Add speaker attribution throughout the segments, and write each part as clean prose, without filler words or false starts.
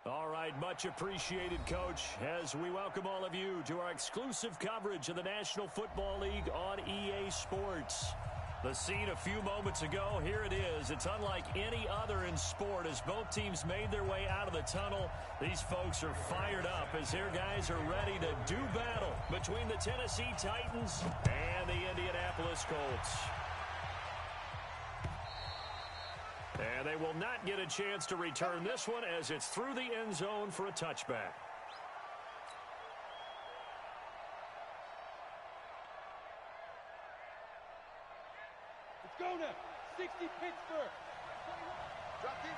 Speaker 1: All right, much appreciated, Coach, as we welcome all of you to our exclusive coverage of the National Football League on EA Sports. The scene a few moments ago, here it is. It's unlike any other in sport as both teams made their way out of the tunnel. These folks are fired up as their guys are ready to do battle between the Tennessee Titans and the Indianapolis Colts. And they will not get a chance to return this one as it's through the end zone for a touchback.
Speaker 2: Let's go now. 60 Pittsburgh. Drop deep.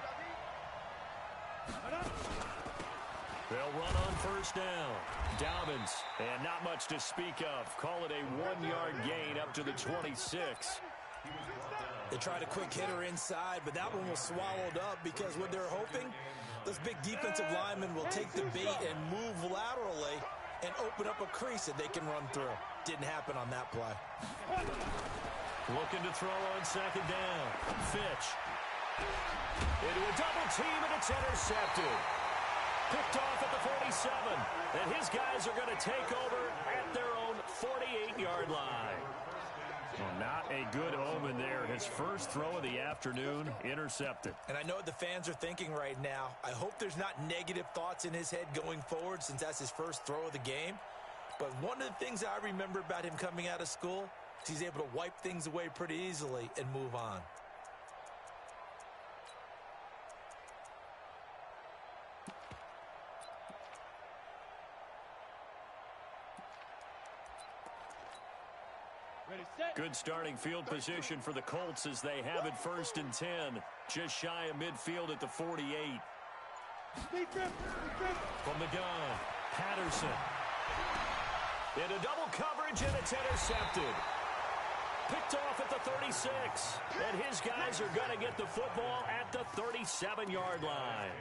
Speaker 1: They'll run on first down. Dobbins, and not much to speak of. Call it a 1-yard gain up to the 26.
Speaker 3: They tried a quick hitter inside, but that one was swallowed up because what they're hoping, those big defensive linemen will take the bait and move laterally and open up a crease that they can run through. Didn't happen on that play.
Speaker 1: Looking to throw on second down. Fitch. Into a double team, and it's intercepted. Picked off at the 47. And his guys are going to take over at their own 48-yard line. Well, not a good omen there. His first throw of the afternoon, intercepted.
Speaker 3: And I know what the fans are thinking right now. I hope there's not negative thoughts in his head going forward since that's his first throw of the game. But one of the things I remember about him coming out of school is he's able to wipe things away pretty easily and move on.
Speaker 1: Good starting field position for the Colts as they have it first and 10. Just shy of midfield at the 48. From the gun, Patterson. Into double coverage, and it's intercepted. Picked off at the 36. And his guys are going to get the football at the 37-yard line.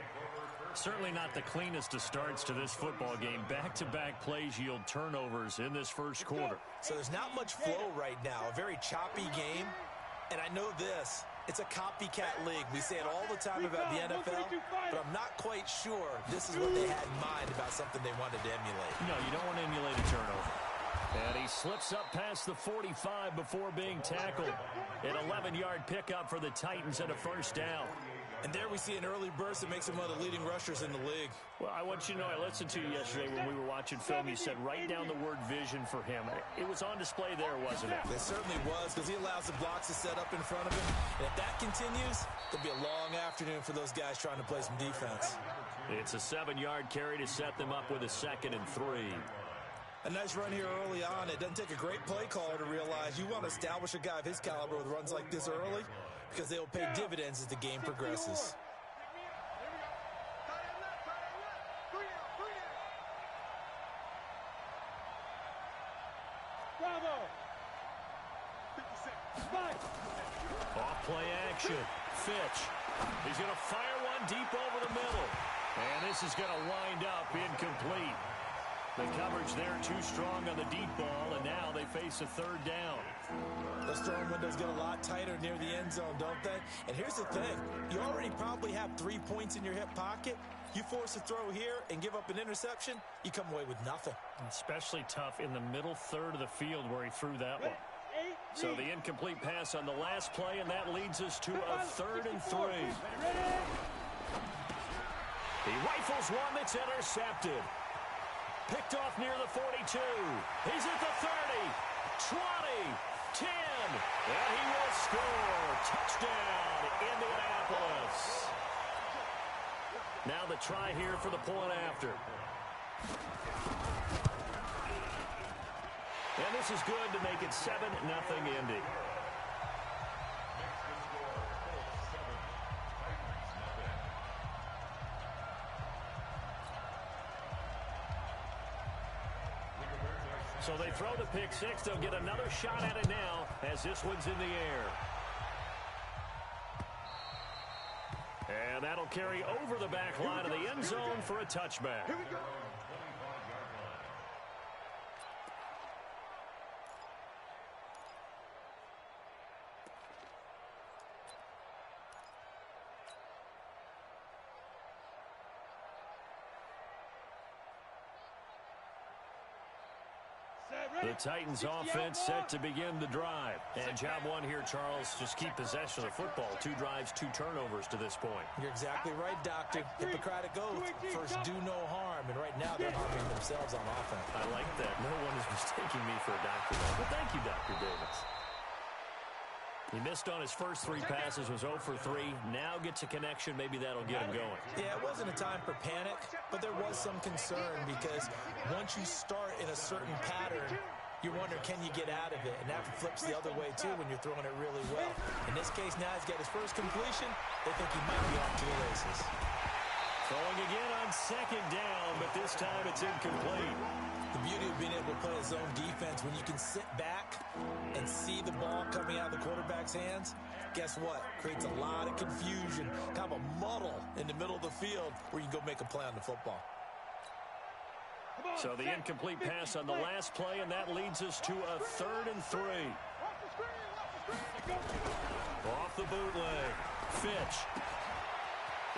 Speaker 1: Certainly not the cleanest of starts to this football game. Back-to-back plays yield turnovers in this first quarter.
Speaker 3: So there's not much flow right now. A very choppy game. And I know this. It's a copycat league. We say it all the time about the NFL, but I'm not quite sure this is what they had in mind about something they wanted to emulate.
Speaker 1: No, you don't want to emulate a turnover. And he slips up past the 45 before being tackled. An 11-yard pickup for the Titans and a first down.
Speaker 3: And there we see an early burst that makes him one of the leading rushers in the league.
Speaker 1: Well, I want you to know, I listened to you yesterday when we were watching film. You said write down the word vision for him. It was on display there, wasn't it?
Speaker 3: It certainly was, because he allows the blocks to set up in front of him. And if that continues, there'll be a long afternoon for those guys trying to play some defense.
Speaker 1: It's a 7-yard carry to set them up with a 2nd and 3.
Speaker 3: A nice run here early on. It doesn't take a great play caller to realize you want to establish a guy of his caliber with runs like this early because they will pay dividends as the game progresses.
Speaker 2: Bravo!
Speaker 1: Off play action. Fitch. He's going to fire one deep over the middle. And this is going to wind up incomplete. The coverage there too strong on the deep ball, and now they face a 3rd down.
Speaker 3: Those throwing windows get a lot tighter near the end zone, don't they? And here's the thing. You already probably have 3 points in your hip pocket. You force a throw here and give up an interception, you come away with nothing.
Speaker 1: Especially tough in the middle third of the field where he threw that one. So the incomplete pass on the last play, and that leads us to a 3rd and 3. He rifles one that's intercepted. Picked off near the 42. He's at the 30, 20, 10, and he will score. Touchdown, Indianapolis. Now the try here for the point after. And this is good to make it 7-0 Indy. So they throw the pick six. They'll get another shot at it now as this one's in the air. And that'll carry over the back line of the end zone for a touchback.
Speaker 2: Here we go.
Speaker 1: The Titans offense set to begin the drive. And job one here, Charles, just keep possession of the football. 2 drives, 2 turnovers to this point.
Speaker 3: You're exactly right, Doctor. Hippocratic oath. First, do no harm. And right now, they're harming themselves on offense.
Speaker 1: I like that. No one is mistaking me for a doctor. Well, thank you, Dr. Davis. He missed on his first 3 passes, was 0 for 3. Now gets a connection. Maybe that'll get him going.
Speaker 3: Yeah, it wasn't a time for panic, but there was some concern because once you start in a certain pattern, you wonder, can you get out of it? And that flips the other way, too, when you're throwing it really well. In this case, now he's got his first completion. They think he might be off to the races.
Speaker 1: Throwing again on 2nd down, but this time it's incomplete.
Speaker 3: The beauty of being able to play a zone defense, when you can sit back and see the ball coming out of the quarterback's hands, guess what? Creates a lot of confusion, kind of a muddle in the middle of the field where you can go make a play on the football.
Speaker 1: So the incomplete pass on the last play, and that leads us to a 3rd and 3. Off the bootleg. Fitch.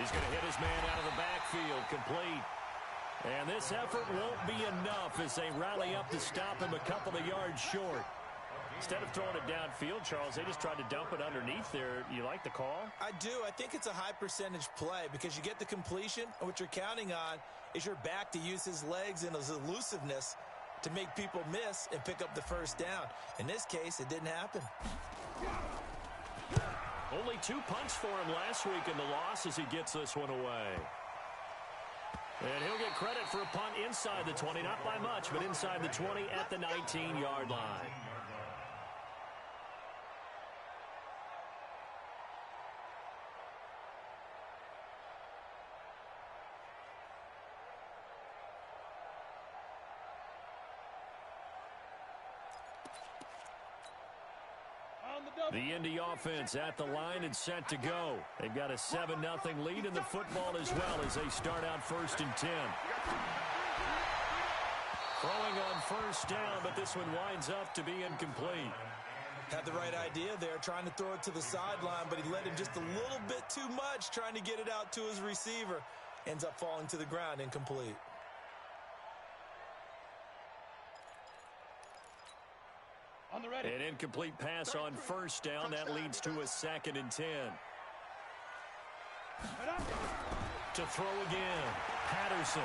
Speaker 1: He's going to hit his man out of the backfield. Complete. And this effort won't be enough as they rally up to stop him a couple of yards short. Instead of throwing it downfield, Charles, they just tried to dump it underneath there. You like the call?
Speaker 3: I do. I think it's a high percentage play because you get the completion, and what you're counting on is your back to use his legs and his elusiveness to make people miss and pick up the first down. In this case, it didn't happen.
Speaker 1: Only 2 punts for him last week in the loss as he gets this one away. And he'll get credit for a punt inside the 20, not by much, but inside the 20 at the 19-yard line. The Indy offense at the line and set to go. They've got a 7-0 lead in the football as well as they start out 1st and 10. Throwing on 1st down, but this one winds up to be incomplete.
Speaker 3: Had the right idea there, trying to throw it to the sideline, but he led him just a little bit too much, trying to get it out to his receiver. Ends up falling to the ground, incomplete.
Speaker 1: An incomplete pass on 1st down. That leads to a 2nd and 10. To throw again. Patterson.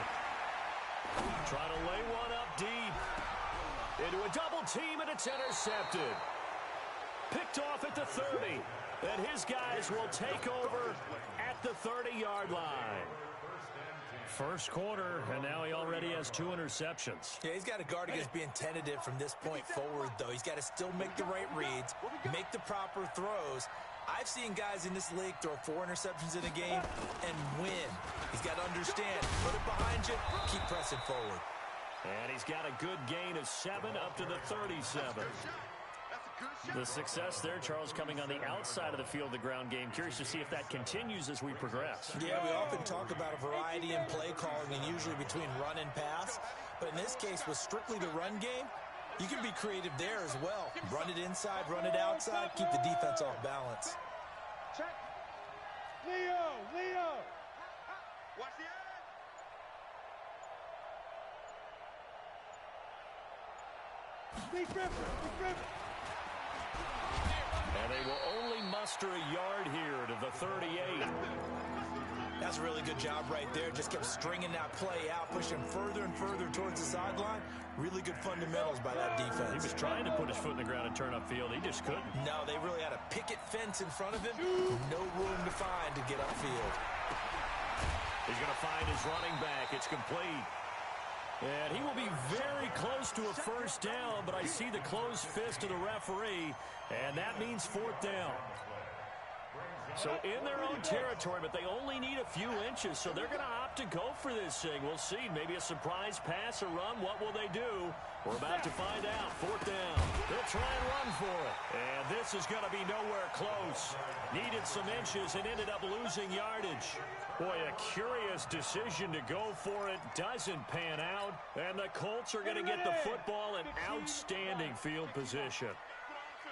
Speaker 1: Trying to lay one up deep. Into a double team, and it's intercepted. Picked off at the 30. And his guys will take over at the 30-yard line. First quarter, and now he already has 2 interceptions.
Speaker 3: Yeah, he's got to guard against being tentative from this point forward, though. He's got to still make the right reads, make the proper throws. I've seen guys in this league throw 4 interceptions in a game and win. He's got to understand, put it behind you, keep pressing forward.
Speaker 1: And he's got a good gain of 7 up to the 37. The success there, Charles, coming on the outside of the field, the ground game. Curious to see if that continues as we progress.
Speaker 3: Yeah, we often talk about a variety in play calling and usually between run and pass. But in this case, with strictly the run game, you can be creative there as well. Run it inside, run it outside, keep the defense off balance.
Speaker 2: Check. Leo. Watch the end. Big Ripper.
Speaker 1: And they will only muster a yard here to the 38.
Speaker 3: That's a really good job right there. Just kept stringing that play out, pushing further and further towards the sideline. Really good fundamentals by that defense.
Speaker 1: He was trying to put his foot in the ground and turn upfield. He just couldn't.
Speaker 3: No, they really had a picket fence in front of him. No room to find to get upfield.
Speaker 1: He's going to find his running back. It's complete. And he will be very close to a first down, but I see the closed fist of the referee, and that means 4th down. So in their own territory, but they only need a few inches, so they're going to opt to go for this thing. We'll see. Maybe a surprise pass or run. What will they do? We're about to find out. 4th down. They'll try and run for it. And this is going to be nowhere close. Needed some inches and ended up losing yardage. Boy, a curious decision to go for it. Doesn't pan out. And the Colts are going to get the football in outstanding field position.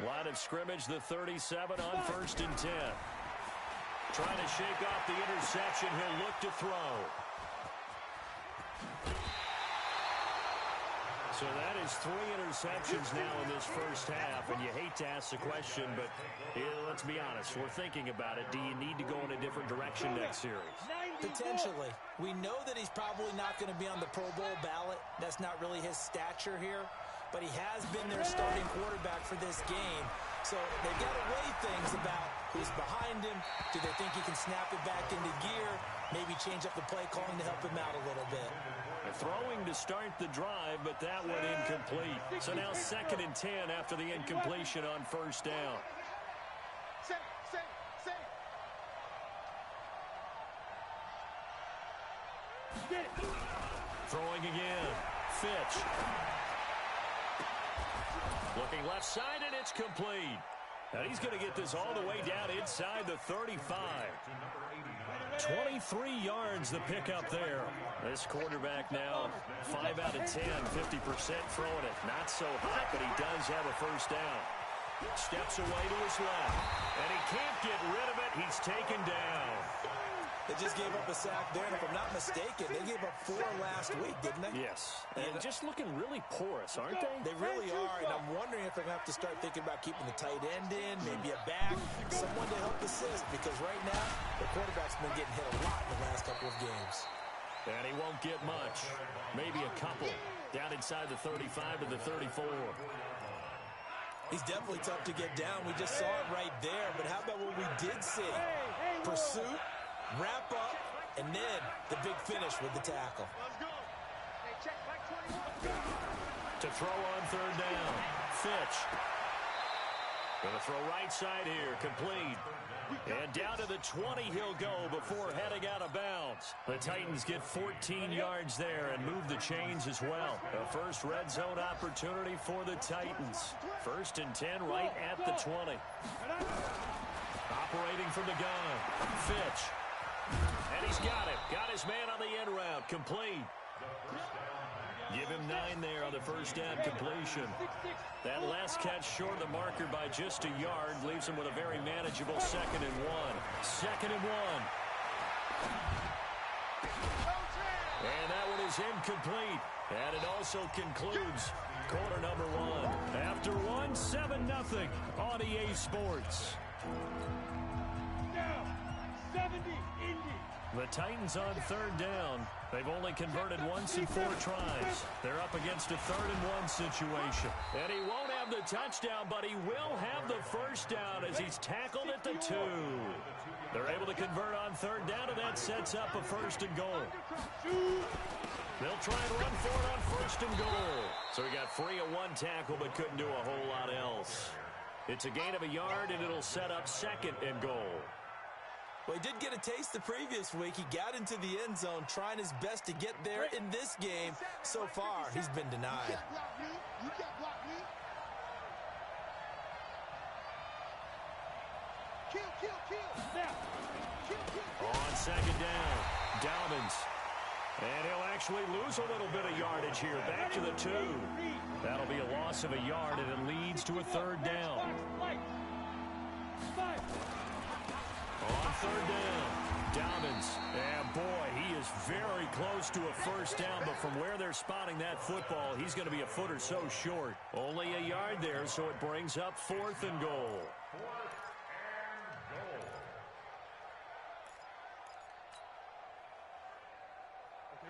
Speaker 1: Line of scrimmage, the 37 on 1st and 10. Trying to shake off the interception. He'll look to throw. So that is 3 interceptions now in this first half, and you hate to ask the question, but let's be honest. We're thinking about it. Do you need to go in a different direction next series?
Speaker 3: Potentially. We know that he's probably not going to be on the Pro Bowl ballot. That's not really his stature here, but he has been their starting quarterback for this game. So they've got to weigh things about who's behind him. Do they think he can snap it back into gear? Maybe change up the play calling to help him out a little bit.
Speaker 1: Throwing to start the drive, but that one incomplete. So now 2nd and 10 after the incompletion on first down. Throwing again. Fitch. Looking left side, and it's complete. And he's going to get this all the way down inside the 35. 23 yards the pickup there. This quarterback now 5 out of 10, 50% throwing it. Not so hot, but he does have a first down. Steps away to his left, and he can't get rid of it. He's taken down.
Speaker 3: They just gave up a sack there, and if I'm not mistaken, they gave up 4 last week, didn't they?
Speaker 1: Yes, and just looking really porous, aren't they?
Speaker 3: They really are, and I'm wondering if they're going to have to start thinking about keeping the tight end in, maybe a back, someone to help assist, because right now, the quarterback's been getting hit a lot in the last couple of games.
Speaker 1: And he won't get much. Maybe a couple. Down inside the 35 to the 34.
Speaker 3: He's definitely tough to get down. We just saw it right there, but how about what we did see? Pursuit, wrap up, and then the big finish with the tackle.
Speaker 1: To throw on third down. Fitch. Going to throw right side here. Complete. And down to the 20 he'll go before heading out of bounds. The Titans get 14 yards there and move the chains as well. A first red zone opportunity for the Titans. 1st and 10 right at the 20. Operating from the gun. Fitch. And he's got it. Got his man on the end route. Complete. Give him 9 there on the first down completion. That last catch short of the marker by just a yard leaves him with a very manageable 2nd and 1. 2nd and 1. And that one is incomplete. And it also concludes quarter number 1. After 1, 7-0 on EA Sports.
Speaker 2: Now, 70 Indy.
Speaker 1: The Titans on third down. They've only converted once in 4 tries. They're up against a 3rd and 1 situation. And he won't have the touchdown, but he will have the first down as he's tackled at the 2. They're able to convert on third down, and that sets up a 1st and goal. They'll try and run for it on 1st and goal. So he got free of 1 tackle, but couldn't do a whole lot else. It's a gain of a yard, and it'll set up 2nd and goal.
Speaker 3: Well, he did get a taste the previous week. He got into the end zone trying his best to get there in this game. So far, he's been denied.
Speaker 2: You can't block me. Kill. Now. Kill.
Speaker 1: On 2nd down, Dalvins. And he'll actually lose a little bit of yardage here. Back to the 2. That'll be a loss of a yard, and it leads to a 3rd down. On 3rd down, Dalvins. And boy, he is very close to a first down, but from where they're spotting that football, he's going to be a foot or so short. Only a yard there, so it brings up 4th and goal.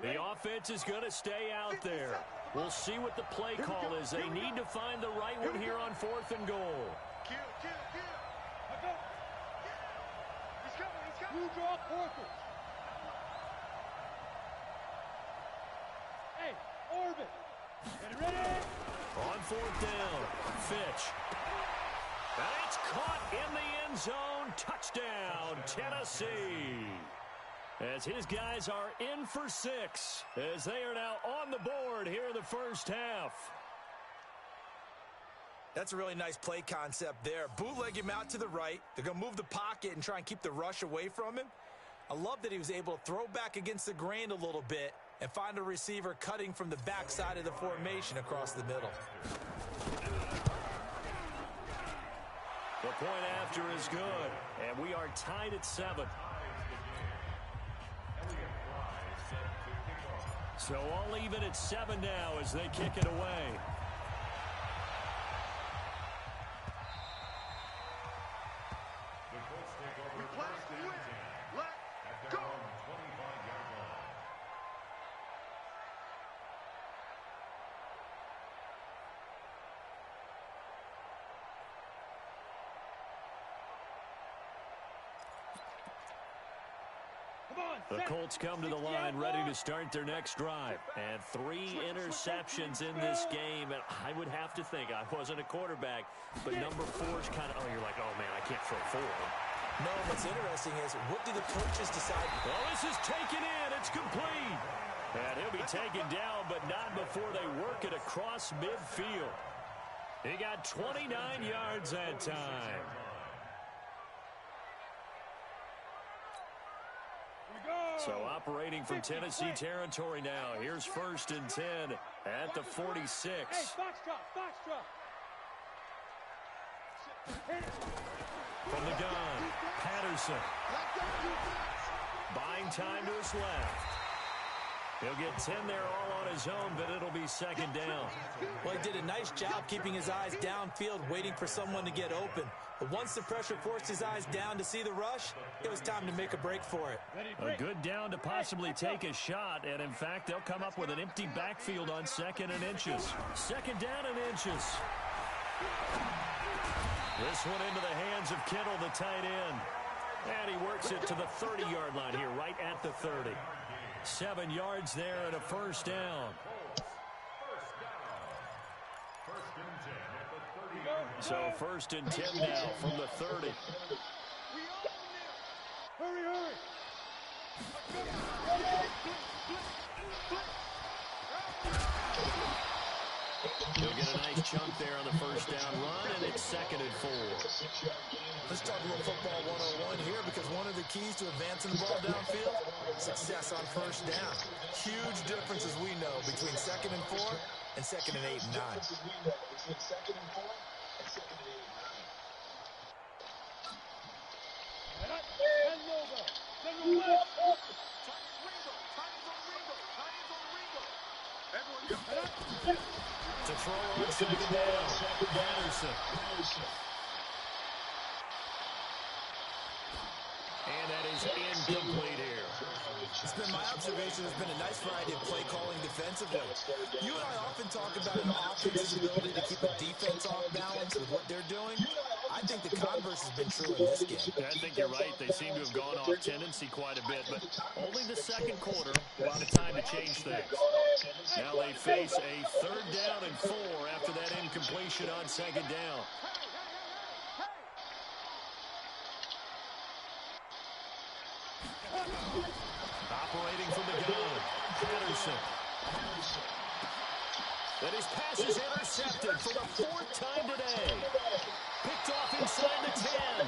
Speaker 1: The offense is going to stay out there. We'll see what the play call is. They need to find the right one here on 4th and goal.
Speaker 2: Kill. You draw quarters. Hey, Orbit. Ready?
Speaker 1: On 4th down, Fitch. And it's caught in the end zone. Touchdown, Tennessee. As his guys are in for 6, as they are now on the board here in the first half.
Speaker 3: That's a really nice play concept there. Bootleg him out to the right. They're going to move the pocket and try and keep the rush away from him. I love that he was able to throw back against the grain a little bit and find a receiver cutting from the backside of the formation across the middle.
Speaker 1: The point after is good, and we are tied at 7. So all even at 7 now as they kick it away. The Colts come to the line ready to start their next drive. And 3 interceptions in this game. And I would have to think, I wasn't a quarterback, but number 4 is kind of, oh, you're like, oh, man, I can't throw 4.
Speaker 3: No, what's interesting is, what do the coaches decide?
Speaker 1: Well, this is taken in. It's complete. And he'll be taken down, but not before they work it across midfield. He got 29 yards that time. So operating from Tennessee territory now. Here's 1st and 10 at the 46.
Speaker 2: Hey, foxtrot.
Speaker 1: From the gun, Patterson. Buying time to his left. He'll get 10 there all on his own, but it'll be 2nd down.
Speaker 3: Well, he did a nice job keeping his eyes downfield, waiting for someone to get open. But once the pressure forced his eyes down to see the rush, it was time to make a break for it.
Speaker 1: A good down to possibly take a shot, and in fact, they'll come up with an empty backfield on 2nd and inches. 2nd down and inches. This one into the hands of Kittle, the tight end. And he works it to the 30-yard line here, right at the 30. 7 yards there and a 1st down. So 1st and 10 now from the 30.
Speaker 2: Hurry.
Speaker 1: He'll get a nice chunk there on the 1st down run, and it's 2nd and 4.
Speaker 3: Let's talk a little football 101 here, because one of the keys to advancing the ball downfield, success on 1st down. Huge difference, as we know, between 2nd and 4 and 2nd and 8 and 9.
Speaker 1: To throw on 2nd down, Patterson. And that is incomplete here.
Speaker 3: It's been my observation, there's been a nice variety of play calling defensively. You and I often talk about an offense's ability to keep a defense off balance with what they're doing. I think the converse has been true in this game.
Speaker 1: I think you're right. They seem to have gone off tendency quite a bit, but only the 2nd quarter, a lot of time to change things. Now they face a 3rd down and 4 after that incompletion on 2nd down. Operating from the gun, Patterson. And his pass is intercepted for the 4th time today. Picked off inside the 10.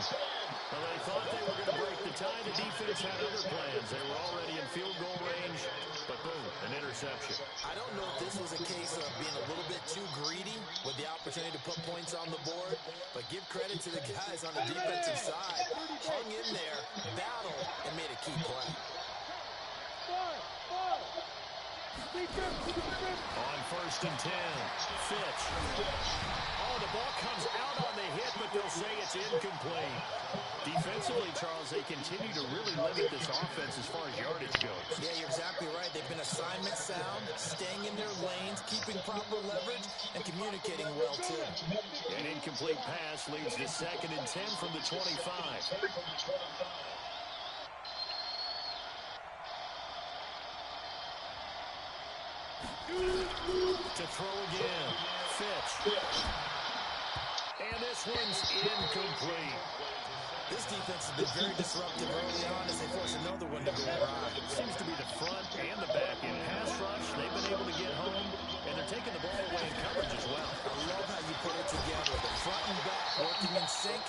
Speaker 1: Well, they thought they were going to break the tie. The defense had other plans. They were already in field goal range, but boom, an interception.
Speaker 3: I don't know if this was a case of being a little bit too greedy with the opportunity to put points on the board, but give credit to the guys on the defensive side. Hung in there, battled, and made a key play.
Speaker 1: On 1st and 10, Fitch. Oh, the ball comes out on the hit, but they'll say it's incomplete. Defensively, Charles, they continue to really limit this offense as far as yardage goes.
Speaker 3: Yeah, you're exactly right. They've been assignment sound, staying in their lanes, keeping proper leverage, and communicating well, too.
Speaker 1: An incomplete pass leads to 2nd and 10 from the 25. To throw again, Fitch. And this one's incomplete.
Speaker 3: This defense has been very disruptive early on as they force another one to go awry.
Speaker 1: Seems to be the front and the back. In pass rush, they've been able to get home, and they're taking the ball away in coverage as well.
Speaker 3: I love how you put it together. The front and back working in sync,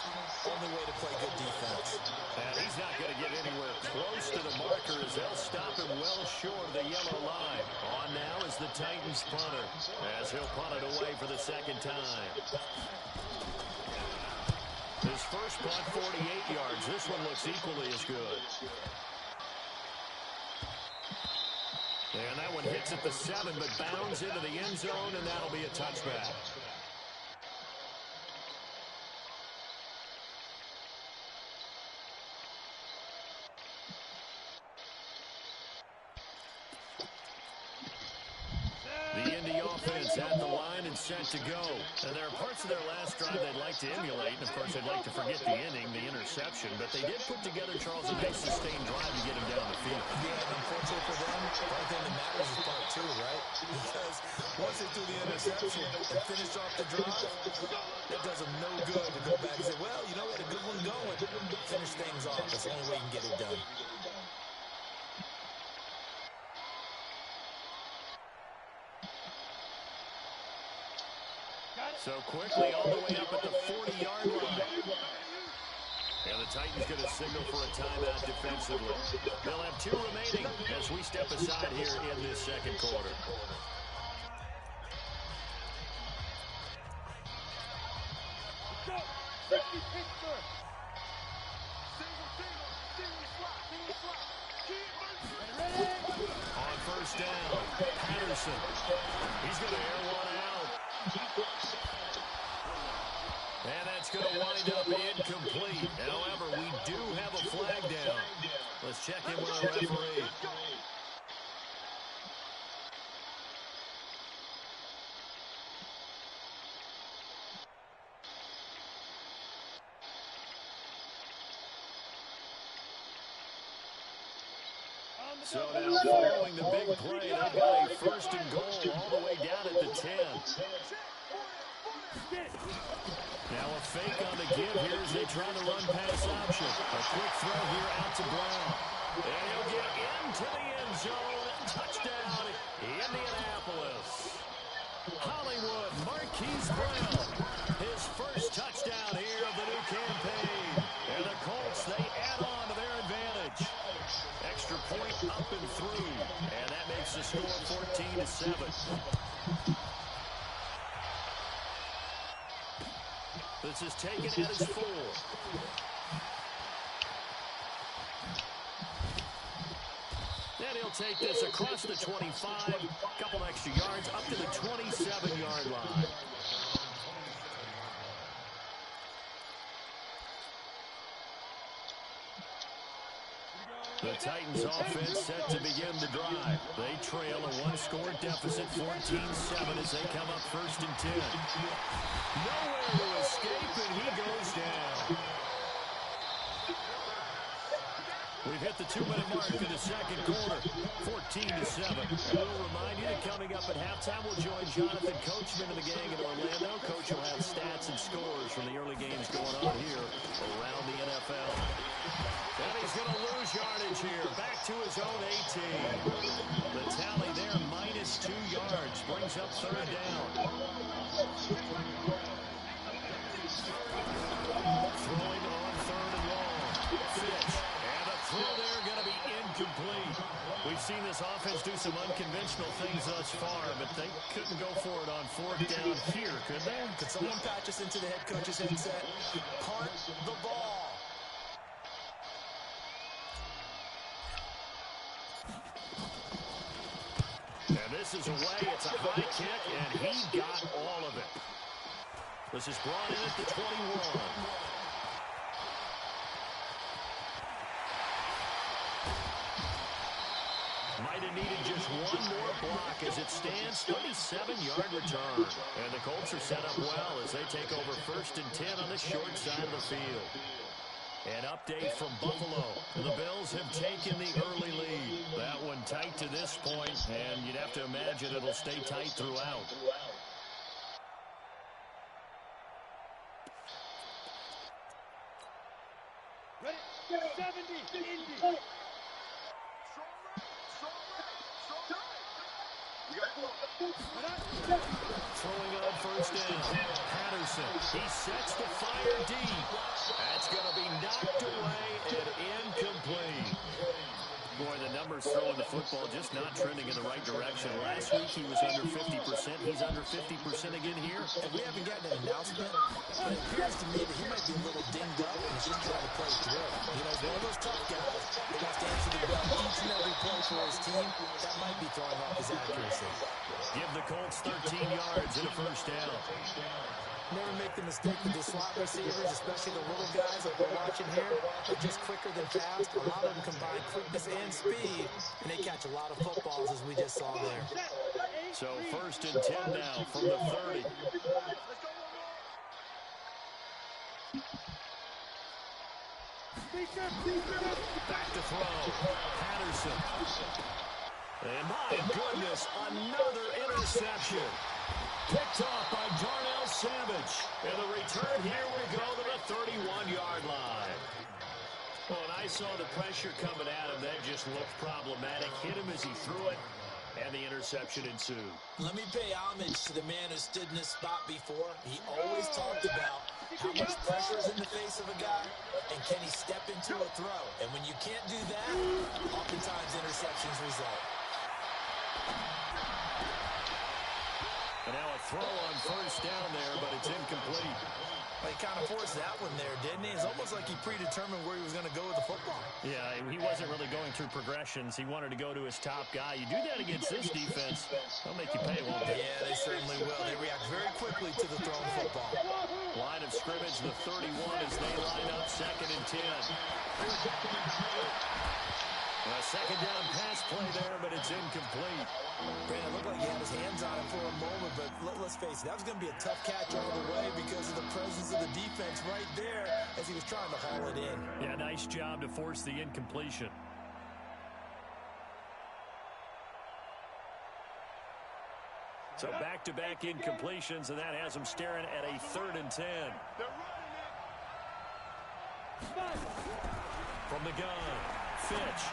Speaker 3: only way to play good defense.
Speaker 1: And he's not going to get anywhere close to the marker as they'll stop him well short of the yellow line. On now is the Titans punter as he'll punt it away for the 2nd time. His first punt, 48 yards. This one looks equally as good. And that one hit Picks at the 7, but bounds into the end zone, and that'll be a touchback. The Indy offense at the line and set to go. And there are parts of their last drive they'd like to emulate, and of course they'd like to forget the inning, the interception. But they did put together, Charles, a nice sustained drive to get him down the field.
Speaker 3: Yeah, and unfortunately for them, the only thing that matters is part 2, right? Because once they threw the interception and finished off the drive, that does them no good to go back and say, well, you know, we had a good one going. Finish things off. That's the only way you can get it done.
Speaker 1: So quickly all the way up at the 40-yard line. And the Titans going to signal for a timeout defensively. They'll have 2 remaining as we step aside here in this second quarter. On first down, Patterson. He's going to air one out. And that's going to wind up incomplete. However, we do have a flag down. Let's check in with our referee. So now following the big play, they've got a first and goal all the way down at the 10. Now a fake on the give here as they try the run pass option. A quick throw here out to Brown. And he'll get into the end zone. Touchdown, Indianapolis. Hollywood Marquise Brown. His first touchdown here of the new campaign. And the Colts, they add on to their advantage. Extra point up and through. And that makes the score 14-7. This is taken at his 4. Then he'll take this across the 25. Couple extra yards up to the 27-yard line. The Titans offense set to begin the drive. They trail a 1-score deficit, 14-7 as they come up first and 10. Nowhere to escape, and he goes down. We've hit the 2-minute mark in the second quarter, 14-7. And we'll remind you that coming up at halftime, we'll join Jonathan Coachman and the gang in Orlando. Coach will have stats and scores from the early games going on here around the NFL. And he's going to lose yardage here, back to his own 18. The tally there, -2 yards, brings up third down. Throwing on third and long. Fitch. And the throw there going to be incomplete. We've seen this offense do some unconventional things thus far, but they couldn't go for it on fourth down here, could they?
Speaker 3: Could someone patch us into the head coach's headset? Punt the ball.
Speaker 1: And this is away. It's a high kick, and he got all of it. This is brought in at the 21. Might have needed just one more block as it stands. 37-yard return. And the Colts are set up well as they take over first and 10 on the short side of the field. An update from Buffalo. The Bills have taken the early lead. That one tight to this point, and you'd have to imagine it'll stay tight throughout.
Speaker 2: Ready? 70, Indy.
Speaker 1: Throwing on first down. Patterson. He sets the fire deep. That's going to be knocked away and incomplete. Boy, the numbers throwing the football just not trending in the right direction. Last week he was under 50%. He's under 50% again here.
Speaker 3: And we haven't gotten an announcement, but it appears to me that he might be a little dinged up and he's just trying to play through. You know, he's one of those tough guys that wants to answer the bell each and every play for his team. That might be throwing off his accuracy.
Speaker 1: Give the Colts 13 yards and a first down.
Speaker 3: Never make the mistake with the slot receivers, especially the little guys like we're watching here. They're just quicker than fast. A lot of them combine quickness and speed, and they catch a lot of footballs, as we just saw there.
Speaker 1: So 1st and 10 now from the 30. Back to throw. Patterson. And my goodness, another interception. Picked off by Darnell Savage. And the return, here we go to the 31-yard line. Well, and I saw the pressure coming at him. That just looked problematic. Hit him as he threw it, and the interception ensued.
Speaker 3: Let me pay homage to the man who stood in this spot before. He always talked about how much pressure is in the face of a guy, and can he step into a throw. And when you can't do that, oftentimes interceptions result.
Speaker 1: And now a throw on 1st down there, but it's incomplete.
Speaker 3: Well, he kind of forced that one there, didn't he? It's almost like he predetermined where he was going to go with the football.
Speaker 1: Yeah, he wasn't really going through progressions. He wanted to go to his top guy. You do that against this defense, they'll make you pay, won't they?
Speaker 3: Yeah, they certainly will. They react very quickly to the thrown football.
Speaker 1: Line of scrimmage, the 31 as they line up 2nd and 10. A 2nd down pass play there, but it's incomplete.
Speaker 3: Brandon, it looked like he had his hands on it for a moment, but let's face it, that was going to be a tough catch all the way because of the presence of the defense right there as he was trying to haul it in.
Speaker 1: Yeah, nice job to force the incompletion. So back-to-back incompletions, and that has him staring at a 3rd and 10. From the gun, Fitch.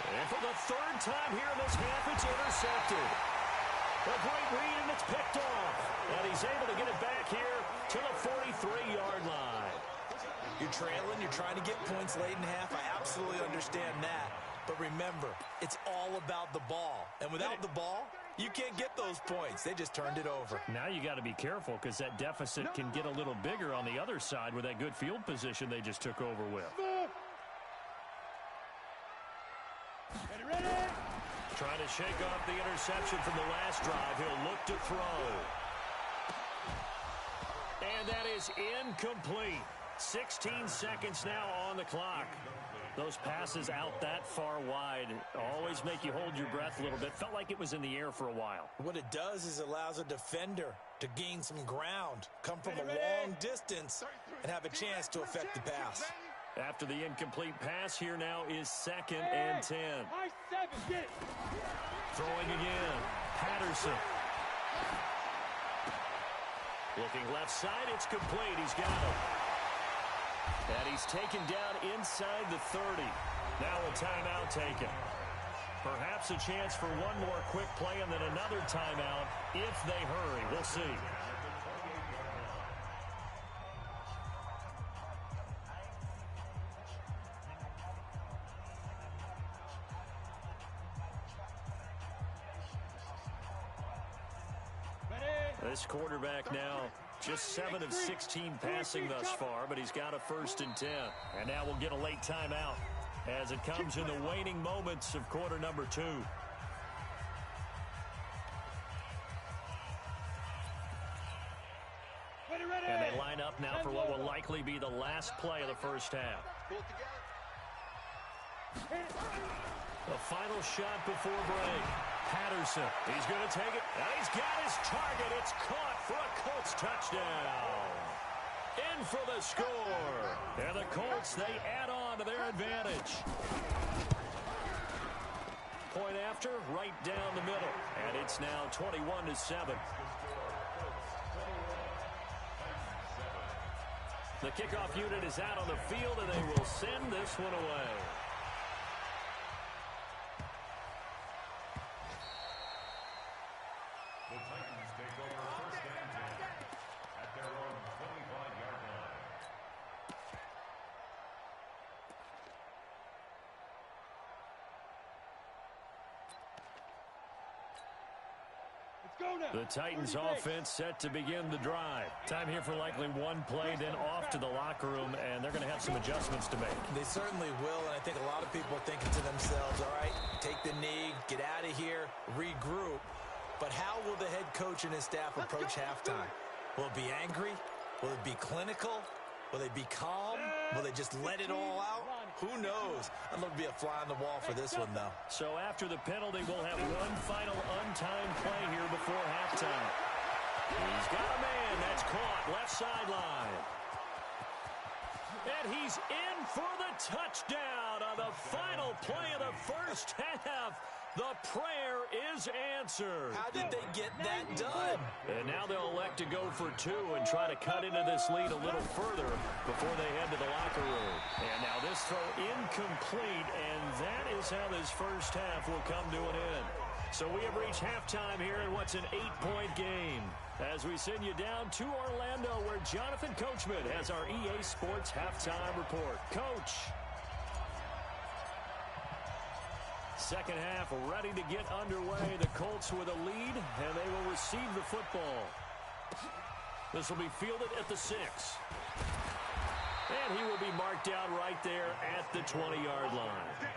Speaker 1: And for the 3rd time here in this half, it's intercepted. A great read, and it's picked off. And he's able to get it back here to the 43-yard line.
Speaker 3: You're trailing, you're trying to get points late in half. I absolutely understand that. But remember, it's all about the ball. And without the ball, you can't get those points. They just turned it over.
Speaker 1: Now you got to be careful because that deficit can get a little bigger on the other side with that good field position they just took over with. Trying to shake off the interception from the last drive. He'll look to throw. And that is incomplete. 16 seconds now on the clock. Those passes out that far wide always make you hold your breath a little bit. Felt like it was in the air for a while.
Speaker 3: What it does is allows a defender to gain some ground, come from a long distance, and have a chance to affect the pass.
Speaker 1: After the incomplete pass, here now is 2nd and 10. Throwing again. Patterson. Looking left side, it's complete. He's got it. And he's taken down inside the 30. Now a timeout taken. Perhaps a chance for one more quick play and then another timeout if they hurry. We'll see. This quarterback now just 7 of 16 passing thus far, but he's got a 1st and 10. And now we'll get a late timeout as it comes in the waning moments of quarter number 2. And they line up now for what will likely be the last play of the first half. The final shot before break. Patterson, he's going to take it, and he's got his target. It's caught for a Colts touchdown. In for the score. And the Colts, they add on to their advantage. Point after, right down the middle. And it's now 21-7. The kickoff unit is out on the field, and they will send this one away. The Titans offense set to begin the drive. Time here for likely one play, then off to the locker room, and they're going to have some adjustments to make.
Speaker 3: They certainly will, and I think a lot of people are thinking to themselves, all right, take the knee, get out of here, regroup. But how will the head coach and his staff approach halftime? Will it be angry? Will it be clinical? Will they be calm? Will they just let it all out? Who knows? I'd love to be a fly on the wall for this one, though.
Speaker 1: So after the penalty, we'll have one final untimed play here before halftime. He's got a man that's caught left sideline. And he's in for the touchdown on the final play of the first half. The prayer is answered.
Speaker 3: How did they get that done?
Speaker 1: And now they'll elect to go for two and try to cut into this lead a little further before they head to the locker room. And now this throw incomplete, and that is how this first half will come to an end. So we have reached halftime here in what's an 8-point game. As we send you down to Orlando, where Jonathan Coachman has our EA Sports halftime report. Coach. Second half ready to get underway. The Colts with a lead, and they will receive the football. This will be fielded at the 6. And he will be marked out right there at the 20-yard line.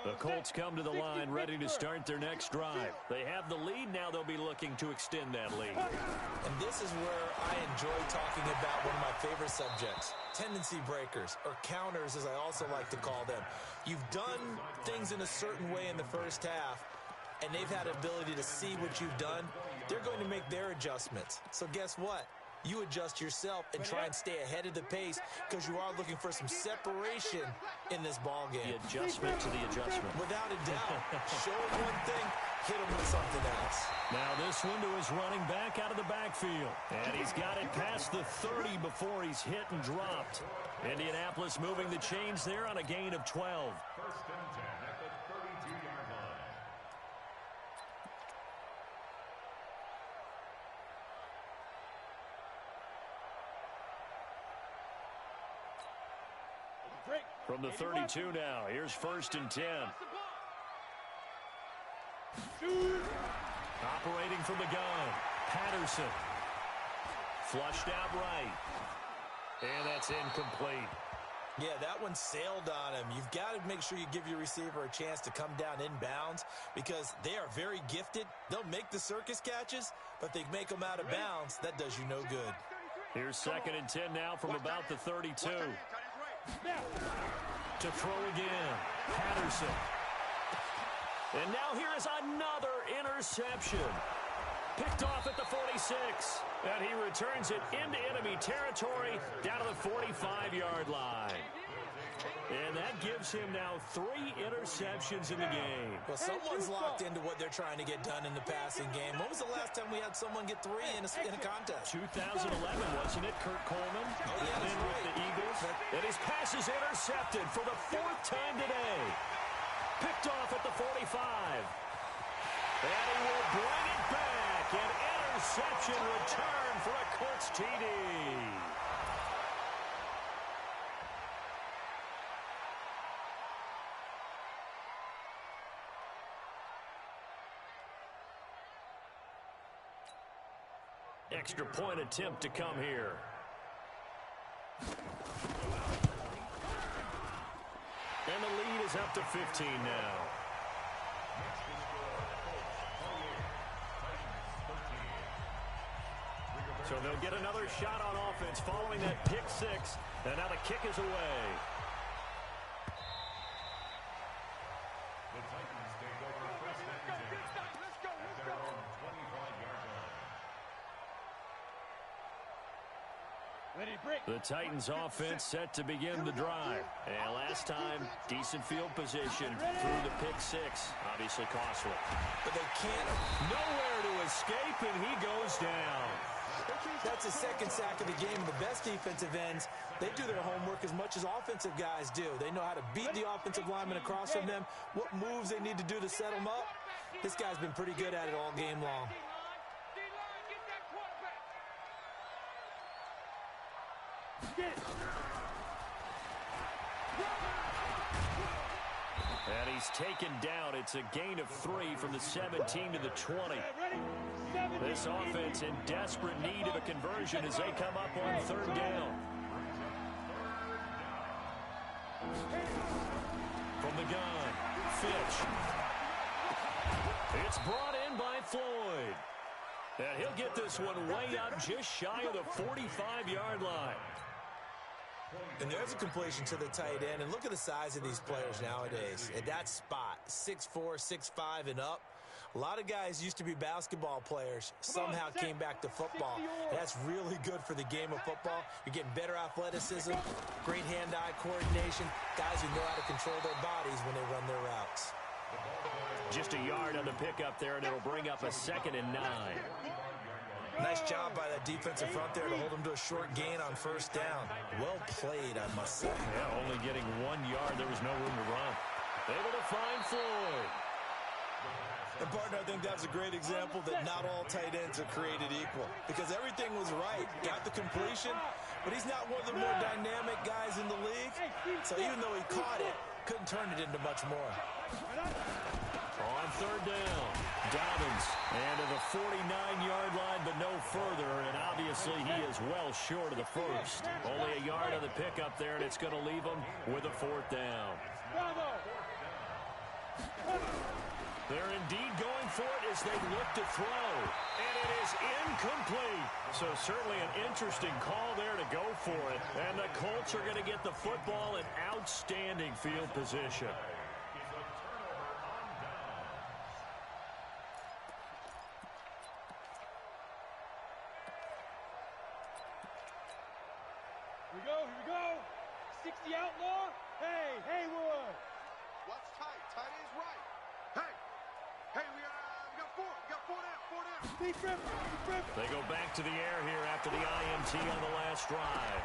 Speaker 1: The Colts come to the line ready to start their next drive. They have the lead. Now they'll be looking to extend that lead.
Speaker 3: And this is where I enjoy talking about one of my favorite subjects, tendency breakers, or counters as I also like to call them. You've done things in a certain way in the first half, and they've had ability to see what you've done. They're going to make their adjustments. So guess what? You adjust yourself and try and stay ahead of the pace because you are looking for some separation in this ball game.
Speaker 1: The adjustment to the adjustment.
Speaker 3: Without a doubt. Show him one thing, hit him with something else.
Speaker 1: Now this one to his running back out of the backfield. And he's got it past the 30 before he's hit and dropped. Indianapolis moving the chains there on a gain of 12.
Speaker 4: First and 10 at the 32-yard line.
Speaker 1: From the 32 now, here's first and 10. Operating from the gun, Patterson. Flushed out right. And that's incomplete.
Speaker 3: Yeah, that one sailed on him. You've got to make sure you give your receiver a chance to come down inbounds because they are very gifted. They'll make the circus catches, but if they make them out of bounds, that does you no good.
Speaker 1: Here's second and 10 now from about the 32. To throw again, Patterson. And now here is another interception. Picked off at the 46. And he returns it into enemy territory down to the 45-yard line. And that gives him now 3 interceptions in the game.
Speaker 3: Well, someone's locked into what they're trying to get done in the passing game. When was the last time we had someone get 3 in a contest?
Speaker 1: 2011, wasn't it? Kurt Coleman.
Speaker 3: Oh, yeah, that's
Speaker 1: with
Speaker 3: right.
Speaker 1: the Eagles. And his pass is intercepted for the 4th time today. Picked off at the 45. And he will bring it back. An interception return for a Colts TD. Extra point attempt to come here. And the lead is up to 15 now. So they'll get another shot on offense following that pick 6. And now the kick is away.
Speaker 4: The Titans take over first and 10 at their own 25-yard line.
Speaker 1: The Titans offense set to begin the drive. And last time, decent field position through the pick 6. Obviously costly.
Speaker 3: But they can't.
Speaker 1: Nowhere to escape, and he goes down.
Speaker 3: That's the second sack of the game. The best defensive ends, they do their homework as much as offensive guys do. They know how to beat the offensive linemen across from them, what moves they need to do to set them up. This guy's been pretty good at it all game long.
Speaker 1: And he's taken down. It's a gain of 3 from the 17 to the 20. This offense in desperate need of a conversion as they come up on 3rd down. From the gun, Fitch. It's brought in by Floyd. And he'll get this one way up just shy of the 45-yard line.
Speaker 3: And there's a completion to the tight end. And look at the size of these players nowadays. At that spot, 6'4", 6'5", and up. A lot of guys used to be basketball players, somehow came back to football. And that's really good for the game of football. You're getting better athleticism, great hand-eye coordination, guys who know how to control their bodies when they run their routes.
Speaker 1: Just a yard on the pickup there, and it'll bring up a 2nd and 9.
Speaker 3: Nice job by that defensive front there to hold him to a short gain on 1st down. Well played, I must say.
Speaker 1: Yeah, only getting 1 yard. There was no room to run. Able to find Floyd.
Speaker 3: And, partner, I think that's a great example that not all tight ends are created equal. Because everything was right. Got the completion, but he's not one of the more dynamic guys in the league. So even though he caught it, couldn't turn it into much more.
Speaker 1: On 3rd down, Dobbins. And to the 49-yard line, but no further. And obviously he is well short of the 1st. Only a yard on the pickup there, and it's going to leave him with a 4th down. They're indeed going for it as they look to throw. And it is incomplete. So certainly an interesting call there to go for it. And the Colts are going to get the football in outstanding field position.
Speaker 2: Here we go. 60 outlaw. Hey, Haywood.
Speaker 5: What's tight? Tight is right. Hey, we got 4. We got 4 down.
Speaker 2: Deep rip.
Speaker 1: They go back to the air here after the IMT on the last drive.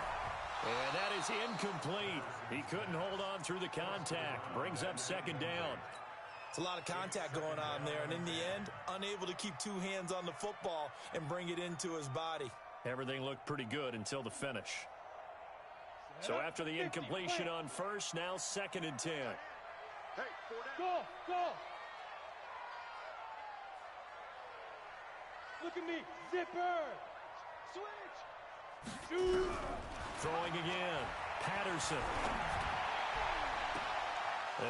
Speaker 1: And that is incomplete. He couldn't hold on through the contact. Brings up 2nd down.
Speaker 3: It's a lot of contact going on there. And in the end, unable to keep 2 hands on the football and bring it into his body.
Speaker 1: Everything looked pretty good until the finish. So after the incompletion on 1st, now 2nd and 10.
Speaker 5: Hey, 4 down.
Speaker 2: Go. Look at me. Zipper. Switch. Shoot.
Speaker 1: Throwing again. Patterson.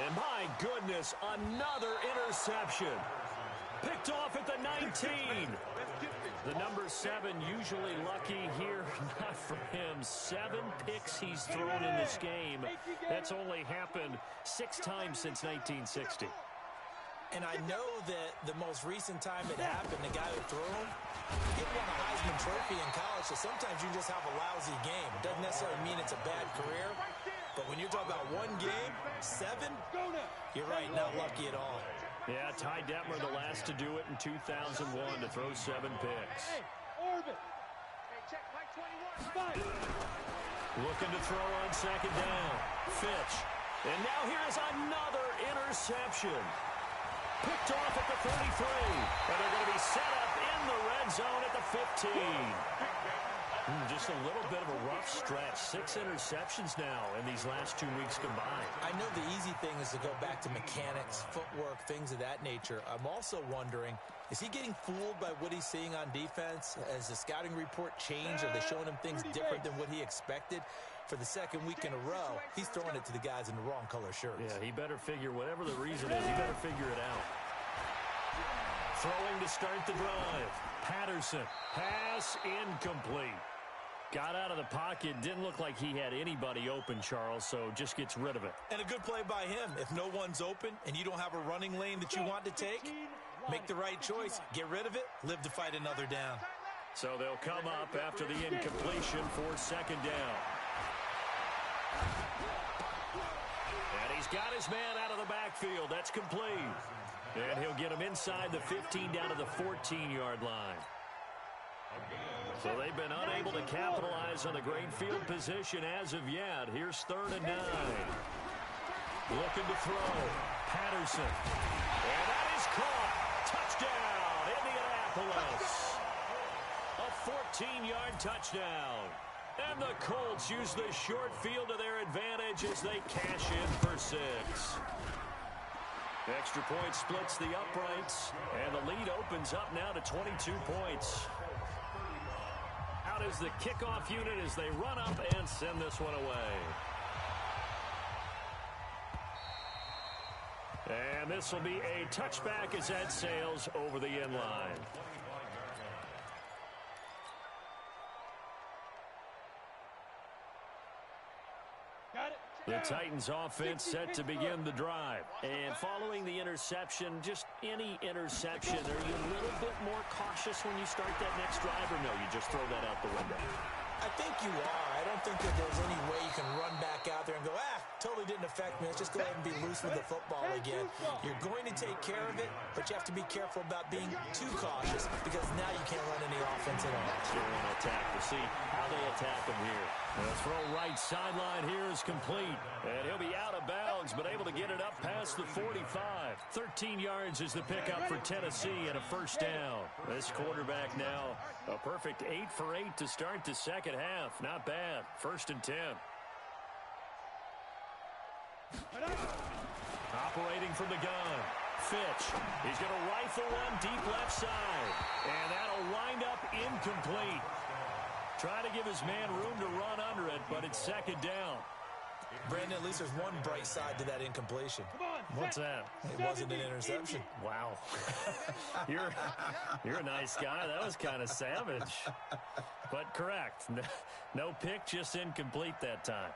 Speaker 1: And my goodness, another interception. Picked off at the 19. The number 7 usually lucky here. Not for him. 7 picks he's thrown in this game. That's only happened 6 times since 1960.
Speaker 3: And I know that the most recent time it happened, the guy who threw him, he won a Heisman Trophy in college, so sometimes you just have a lousy game. It doesn't necessarily mean it's a bad career, but when you're talking about 1 game, 7, you're right, not lucky at all.
Speaker 1: Yeah, Ty Detmer, the last to do it in 2001 to throw 7 picks.
Speaker 2: Hey, Orbit.
Speaker 5: Hey, check Mike 21.
Speaker 1: Looking to throw on 2nd down. Fitch. And now here is another interception. Picked off at the 33. And they're going to be set up in the red zone at the 15. Just a little bit of a rough stretch. 6 interceptions now in these last 2 weeks combined.
Speaker 3: I know the easy thing is to go back to mechanics, footwork, things of that nature. I'm also wondering, is he getting fooled by what he's seeing on defense? Has the scouting report changed? Are they showing him things different than what he expected? For the 2nd week in a row, he's throwing it to the guys in the wrong color shirts.
Speaker 1: Yeah, he better figure, whatever the reason is, he better figure it out. Throwing to start the drive. Patterson. Pass incomplete. Got out of the pocket. Didn't look like he had anybody open, Charles, so just gets rid of it.
Speaker 3: And a good play by him. If no one's open and you don't have a running lane that you want to take, make the right choice. Get rid of it. Live to fight another down.
Speaker 1: So they'll come up after the incompletion for 2nd down. And he's got his man out of the backfield. That's complete. And he'll get him inside the 15 down to the 14-yard line. So they've been unable to capitalize on the great field position as of yet. Here's 3rd and 9. Looking to throw. Patterson. And that is caught. Touchdown, Indianapolis. A 14-yard touchdown. And the Colts use the short field to their advantage as they cash in for 6. Extra point splits the uprights, and the lead opens up now to 22 points. Out is the kickoff unit as they run up and send this one away. And this will be a touchback as that sails over the end line. The Titans offense set to begin the drive. And following the interception, just any interception, are you a little bit more cautious when you start that next drive, or no, you just throw that out the window?
Speaker 3: I think you are. I don't think that there's any way you can run back out there and go, totally didn't affect me. Let's just go ahead and be loose with the football again. You're going to take care of it, but you have to be careful about being too cautious because now you can't run any offense at all.
Speaker 1: Still want to attack. We'll see how they attack him here. The throw right sideline here is complete. And he'll be out of bounds, but able to get it up past the 45. 13 yards is the pickup for Tennessee and a first down. This quarterback now a perfect 8 for 8 to start the second half. Not bad. 1st and 10. Operating from the gun. Fitch. He's going to rifle one deep left side. And that'll wind up incomplete. Trying to give his man room to run under it, but it's 2nd down.
Speaker 3: Brandon, at least there's one bright side to that incompletion.
Speaker 1: What's that?
Speaker 3: It wasn't an interception.
Speaker 1: Wow. You're a nice guy. That was kind of savage. But correct. No pick, just incomplete that time.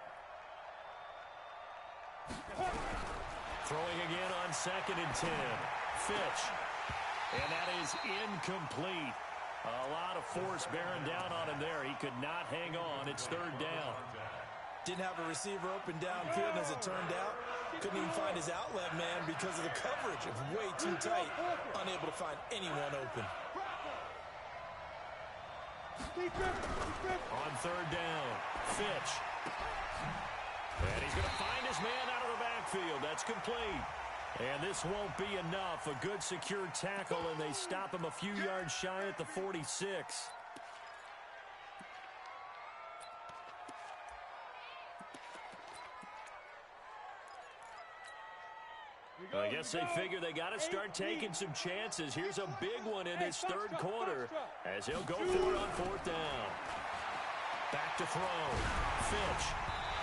Speaker 1: Throwing again on 2nd and 10. Fitch. And that is incomplete. A lot of force bearing down on him there. He could not hang on. It's 3rd down.
Speaker 3: Didn't have a receiver open downfield, and as it turned out, couldn't even find his outlet man because of the coverage. It was way too tight. Unable to find anyone open.
Speaker 1: On 3rd down, Fitch. And he's going to find his man out of the backfield. That's complete. And this won't be enough. A good secure tackle, and they stop him a few yards shy at the 46. I guess they figure they got to start taking some chances. Here's a big one in this 3rd quarter as he'll go for it on 4th down. Back to throw. Fitch.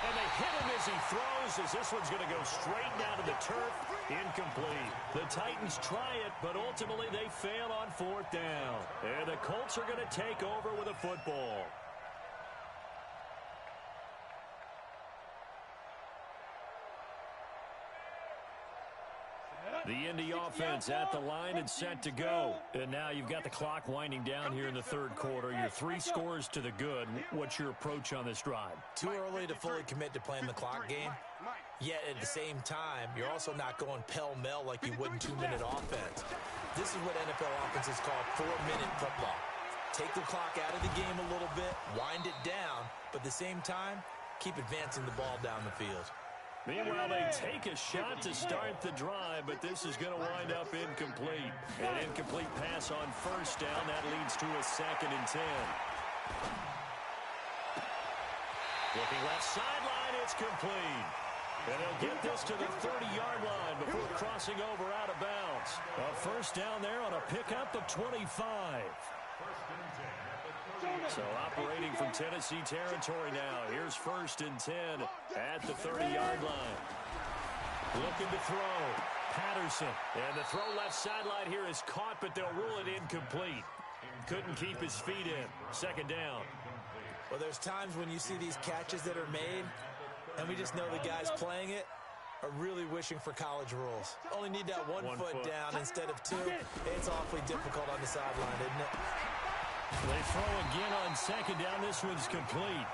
Speaker 1: And they hit him as he throws, as this one's going to go straight down to the turf. Incomplete. The Titans try it, but ultimately they fail on 4th down. And the Colts are going to take over with a football. The Indy offense at the line and set to go. And now you've got the clock winding down here in the 3rd quarter. You're 3 scores to the good. What's your approach on this drive?
Speaker 3: Too early to fully commit to playing the clock game. Yet at the same time, you're also not going pell-mell like you would in 2-minute offense. This is what NFL offenses call 4-minute football. Take the clock out of the game a little bit, wind it down, but at the same time, keep advancing the ball down the field.
Speaker 1: Meanwhile, they take a shot to start the drive, but this is going to wind up incomplete. An incomplete pass on 1st down. That leads to a 2nd and 10. Looking left sideline, it's complete. And they'll get this to the 30-yard line before crossing over out of bounds. A 1st down there on a pickup of 25. So operating from Tennessee territory now. Here's 1st and 10 at the 30-yard line. Looking to throw. Patterson. And the throw left sideline here is caught, but they'll rule it incomplete. Couldn't keep his feet in. 2nd down.
Speaker 3: Well, there's times when you see these catches that are made, and we just know the guys playing it are really wishing for college rules. Only need that one foot down instead of 2. It's awfully difficult on the sideline, isn't it?
Speaker 1: They throw again on 2nd down. This one's complete.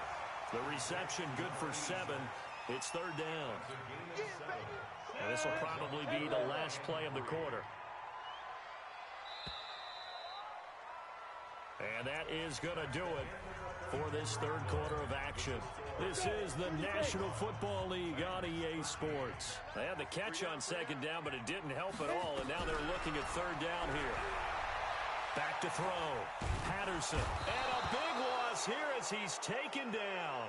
Speaker 1: The reception good for 7. It's 3rd down. And this will probably be the last play of the quarter. And that is going to do it for this 3rd quarter of action. This is the National Football League on EA Sports. They had the catch on 2nd down, but it didn't help at all, and now they're looking at 3rd down here. Back to throw. Patterson. And a big was falls here as he's taken down.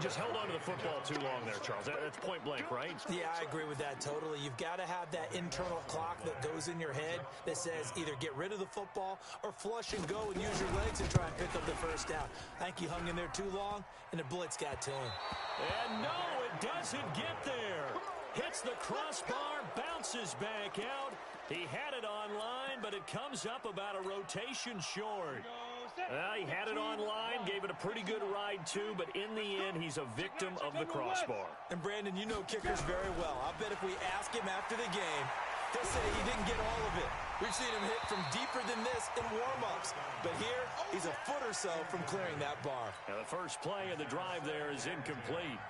Speaker 1: Just held on to the football too long there, Charles. That's point blank, right?
Speaker 3: Yeah, I agree with that totally. You've got to have that internal clock that goes in your head that says either get rid of the football or flush and go and use your legs and try and pick up the first down. I think he hung in there too long, and the blitz got to him.
Speaker 1: And no, it doesn't get there. Hits the crossbar, bounces back out. He had it online, but it comes up about a rotation short. He had it online, gave it a pretty good ride too, but in the end, he's a victim of the crossbar.
Speaker 3: And Brandon, you know kickers very well. I bet if we ask him after the game, he'll say he didn't get all of it. We've seen him hit from deeper than this in warm-ups. But here, he's a foot or so from clearing that bar.
Speaker 1: Now the first play of the drive there is incomplete.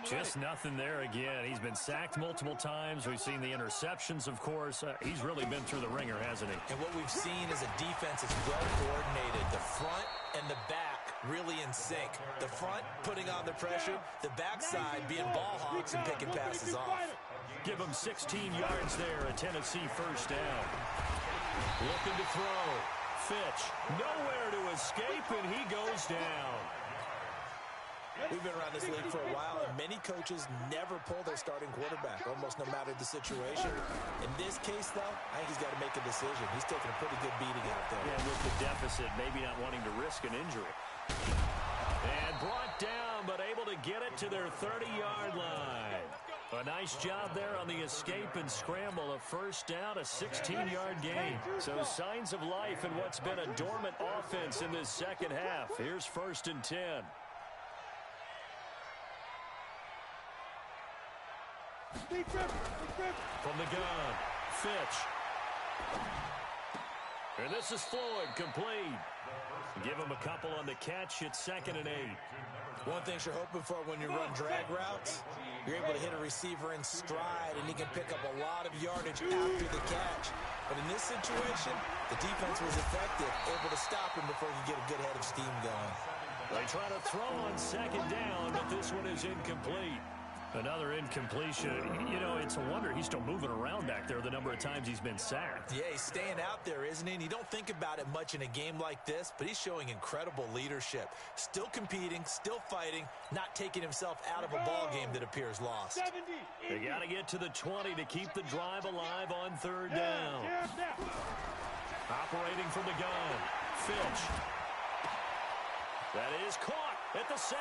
Speaker 1: Just nothing there again. He's been sacked multiple times. We've seen the interceptions, of course. He's really been through the ringer, hasn't he?
Speaker 3: And what we've seen is a defense that's well coordinated. The front and the back really in sync. The front putting on the pressure. The backside being ball hawks and picking passes off.
Speaker 1: Give him 16 yards there, a Tennessee first down. Looking to throw. Fitch, nowhere to escape, and he goes down.
Speaker 3: We've been around this league for a while, and many coaches never pull their starting quarterback, almost no matter the situation. In this case, though, I think he's got to make a decision. He's taking a pretty good beating out there.
Speaker 1: Yeah, with the deficit, maybe not wanting to risk an injury. And brought down, but able to get it to their 30-yard line. A nice job there on the escape and scramble. A first down, a 16-yard gain. So signs of life in what's been a dormant offense in this second half. Here's 1st and 10. From the gun, Fitch. And this is Floyd, complete. Give him a couple on the catch. It's 2nd and 8.
Speaker 3: One thing you're hoping for when you run drag routes, you're able to hit a receiver in stride, and he can pick up a lot of yardage after the catch. But in this situation, the defense was effective, able to stop him before he could get a good head of steam going.
Speaker 1: They try to throw on 2nd down, but this one is incomplete. Another incompletion. You know, it's a wonder he's still moving around back there the number of times he's been sacked.
Speaker 3: Yeah, he's staying out there, isn't he? And you don't think about it much in a game like this, but he's showing incredible leadership. Still competing, still fighting, not taking himself out of a ball game that appears lost.
Speaker 1: They got to get to the 20 to keep the drive alive on 3rd down. Operating from the gun, Fitch. That is caught at the 7.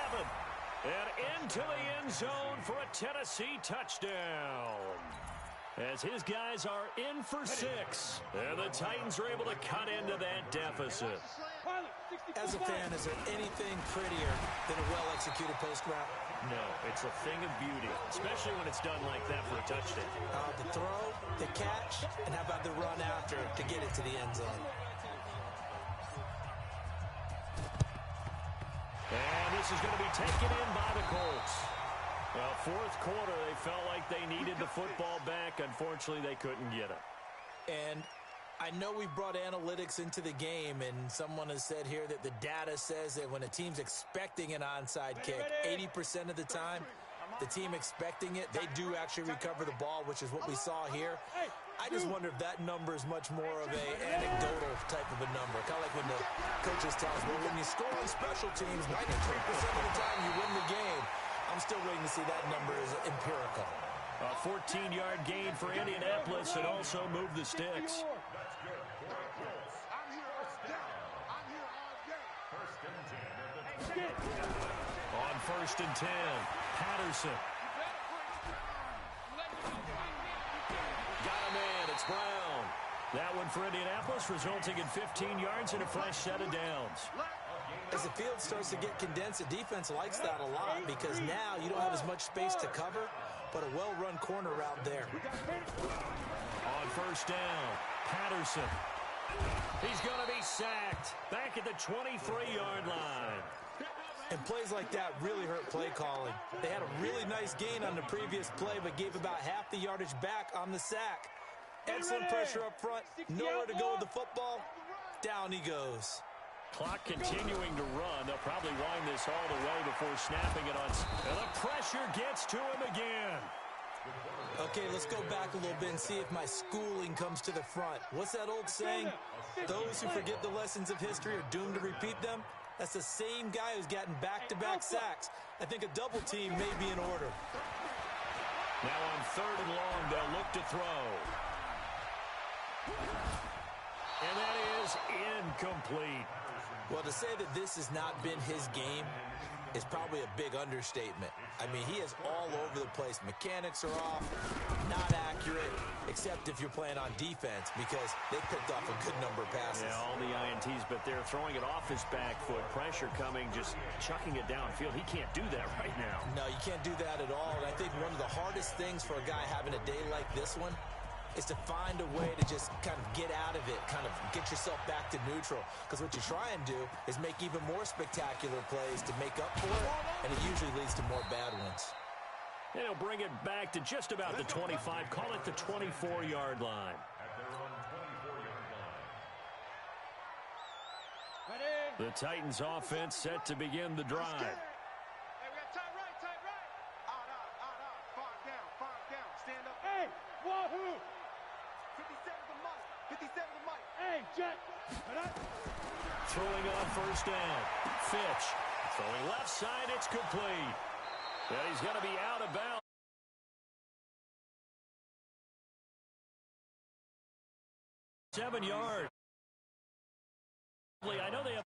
Speaker 1: And into the end zone for a Tennessee touchdown. As his guys are in for 6. And the Titans are able to cut into that deficit.
Speaker 3: As a fan, is there anything prettier than a well-executed post route?
Speaker 1: No, it's a thing of beauty, especially when it's done like that for a touchdown.
Speaker 3: The throw, the catch, and how about the run after to get it to the end zone?
Speaker 1: And this is going to be taken in by the Colts. Well, 4th quarter, they felt like they needed the football back. Unfortunately, they couldn't get it.
Speaker 3: And I know we brought analytics into the game, and someone has said here that the data says that when a team's expecting an onside kick, 80% of the time, the team expecting it, they do actually recover the ball, which is what we saw here. I just wonder if that number is much more of an anecdotal type of a number. Kind of like when the coaches tell us, well, when you score on special teams, 93% of the time you win the game. I'm still waiting to see that number is empirical.
Speaker 1: A 14-yard gain for Indianapolis and also move the sticks. On 1st and 10, Patterson. Got a man, it's Brown. That one for Indianapolis, resulting in 15 yards and a fresh set of downs.
Speaker 3: As the field starts to get condensed, the defense likes that a lot because now you don't have as much space to cover, but a well-run corner route there.
Speaker 1: On 1st down, Patterson. He's going to be sacked back at the 23-yard line.
Speaker 3: And plays like that really hurt play calling. They had a really nice gain on the previous play, but gave about half the yardage back on the sack. Excellent pressure up front. Nowhere to go with the football. Down he goes.
Speaker 1: Clock continuing to run. They'll probably wind this all the way before snapping it on. And the pressure gets to him again.
Speaker 3: Okay, let's go back a little bit and see if my schooling comes to the front. What's that old saying? Those who forget the lessons of history are doomed to repeat them. That's the same guy who's gotten back-to-back sacks. I think a double team may be in order.
Speaker 1: Now on 3rd and long, they'll look to throw. And that is incomplete.
Speaker 3: Well, to say that this has not been his game is probably a big understatement. I mean, he is all over the place. Mechanics are off, not accurate, except if you're playing on defense because they picked off a good number of passes.
Speaker 1: Yeah, all the INTs, but they're throwing it off his back foot. Pressure coming, just chucking it downfield. He can't do that right now.
Speaker 3: No, you can't do that at all. And I think one of the hardest things for a guy having a day like this one is to find a way to just kind of get out of it, kind of get yourself back to neutral. Because what you try and do is make even more spectacular plays to make up for it, and it usually leads to more bad ones.
Speaker 1: And he'll bring it back to just about the 25. Call it the 24-yard line.
Speaker 4: At their own 24-yard line.
Speaker 2: Ready?
Speaker 1: The Titans offense set to begin the drive.
Speaker 5: Hey, we got tight right, tight right. Out. 5 down. Stand up.
Speaker 2: Hey, wahoo!
Speaker 5: 57 to Mike. 57 to Mike.
Speaker 2: Hey, Jet.
Speaker 1: Throwing on 1st down. Fitch. Throwing left side. It's complete. And he's going to be out of bounds. 7 yards. I know they have